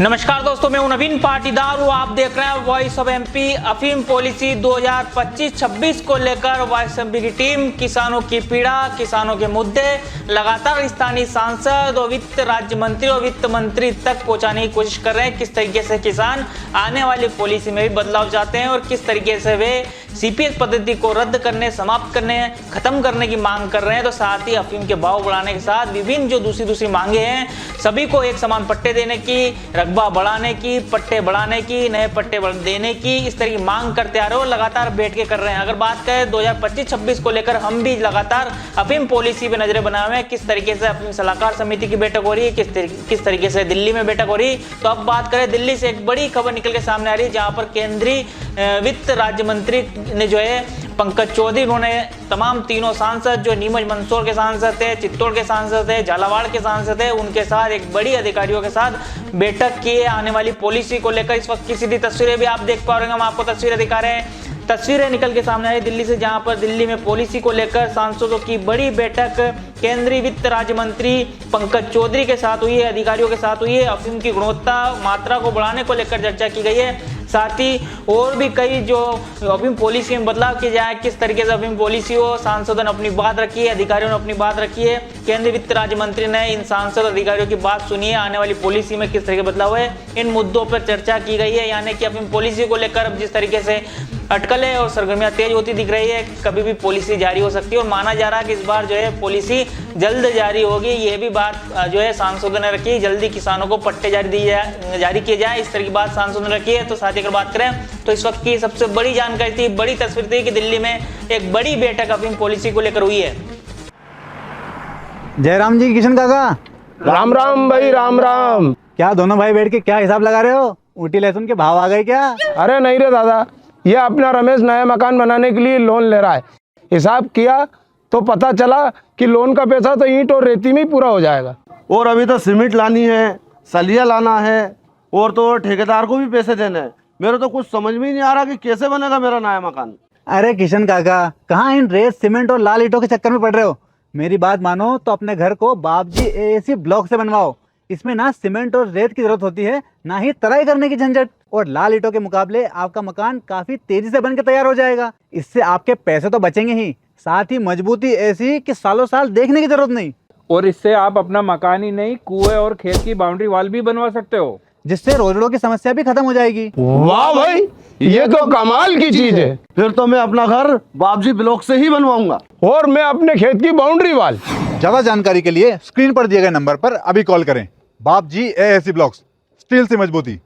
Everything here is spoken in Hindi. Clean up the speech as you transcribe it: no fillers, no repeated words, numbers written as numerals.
नमस्कार दोस्तों, मैं हूं नवीन पाटीदार हूं। आप देख रहे हैं वॉइस ऑफ एमपी। अफीम पॉलिसी 2025-26 को लेकर वॉइस एमपी की टीम किसानों की पीड़ा, किसानों के मुद्दे लगातार स्थानीय सांसद और वित्त राज्य मंत्री और वित्त मंत्री तक पहुंचाने की कोशिश कर रहे हैं। किस तरीके से किसान आने वाली पॉलिसी में भी बदलाव चाहते हैं और किस तरीके से वे सीपीएस पद्धति को रद्द करने, समाप्त करने, खत्म करने की मांग कर रहे हैं। तो साथ ही अफीम के भाव बढ़ाने के साथ विभिन्न जो दूसरी मांगे हैं, सभी को एक समान पट्टे देने की, रकबा बढ़ाने की, पट्टे बढ़ाने की, नए पट्टे देने की, इस तरह की मांग करते आ रहे हो, लगातार बैठ के कर रहे हैं। अगर बात करें 2025-26 को लेकर, हम भी लगातार अफीम पॉलिसी पे नजरें बनाए हुए हैं। किस तरीके से अफीम सलाहकार समिति की बैठक हो रही है, किस तरीके से दिल्ली में बैठक हो रही है। तो अब बात करें दिल्ली से, एक बड़ी खबर निकल के सामने आ रही है, जहां पर केंद्रीय वित्त राज्य मंत्री ने जो है पंकज चौधरी, उन्होंने तमाम तीनों सांसद जो नीमच मंदसौर के सांसद थे, चित्तौड़ के सांसद थे, झालावाड़ के सांसद थे, उनके साथ एक बड़ी अधिकारियों के साथ बैठक की आने वाली पॉलिसी को लेकर। इस वक्त की सीधी तस्वीरें भी आप देख पा रहे हैं, हम आपको तस्वीरें दिखा रहे हैं। तस्वीरें निकल के सामने आई दिल्ली से, जहां पर दिल्ली में पॉलिसी को लेकर सांसदों की बड़ी बैठक केंद्रीय वित्त राज्य मंत्री पंकज चौधरी के साथ हुई है, अधिकारियों के साथ हुई है। अफीम की गुणवत्ता, मात्रा को बढ़ाने को लेकर चर्चा की गई है। साथ ही और भी कई जो अफीम पॉलिसी में बदलाव किए जाए, किस तरीके से अफीम पॉलिसी हो, सांसदों ने अपनी बात रखी है, अधिकारियों ने अपनी बात रखी है। केंद्रीय वित्त राज्य मंत्री ने इन सांसद अधिकारियों की बात सुनी है। आने वाली पॉलिसी में किस तरह के बदलाव है, इन मुद्दों पर चर्चा की गई है। यानी कि अफीम पॉलिसी को लेकर अब जिस तरीके से अटकलें और सरगर्मियां तेज होती दिख रही है, कभी भी पॉलिसी जारी हो सकती है और माना जा रहा है कि इस बार जो है पॉलिसी जल्द जारी होगी। ये भी बात जो है सांसदों ने रखी, जल्दी किसानों को पट्टे जारी किए जाए, इस तरह की बात सांसदों ने रखी है। तो साथ ही अगर बात करें तो इस वक्त की सबसे बड़ी जानकारी थी, बड़ी तस्वीर थी कि दिल्ली में एक बड़ी बैठक अफीम पॉलिसी को लेकर हुई है। जयराम जी, किशन काका, राम राम भाई, राम राम। क्या दोनों भाई बैठ के क्या हिसाब लगा रहे हो? ऊटी लहसुन के भाव आ गए क्या? अरे नहीं रे दादा, ये अपना रमेश नया मकान बनाने के लिए लोन ले रहा है। हिसाब किया तो पता चला कि लोन का पैसा तो ईंट और रेती में ही पूरा हो जाएगा। और अभी तो सीमेंट लानी है, सलिया लाना है और तो ठेकेदार को भी पैसे देने हैं। मेरे तो कुछ समझ में ही नहीं आ रहा कि कैसे बनेगा मेरा नया मकान। अरे किशन काका, कहाँ इन रेत, सीमेंट और लाल ईंटों के चक्कर में पड़ रहे हो? मेरी बात मानो तो अपने घर को बाबजी एएसी ब्लॉक से बनवाओ। इसमें ना सीमेंट और रेत की जरूरत होती है, ना ही तराई करने की झंझट। और लाल ईंटों के मुकाबले आपका मकान काफी तेजी से बनकर तैयार हो जाएगा। इससे आपके पैसे तो बचेंगे ही, साथ ही मजबूती ऐसी कि सालों साल देखने की जरूरत नहीं। और इससे आप अपना मकान ही नहीं, कुएं और खेत की बाउंड्री वॉल भी बनवा सकते हो, जिससे रोजड़ों की समस्या भी खत्म हो जाएगी। वाह भाई, ये तो कमाल की चीज है। फिर तो मैं अपना घर बाबजी ब्लॉक से ही बनवाऊंगा और मैं अपने खेत की बाउंड्री वाल। ज्यादा जानकारी के लिए स्क्रीन पर दिए गए नंबर पर अभी कॉल करें। बाबजी एएसी ब्लॉक्स, स्टील से मजबूती।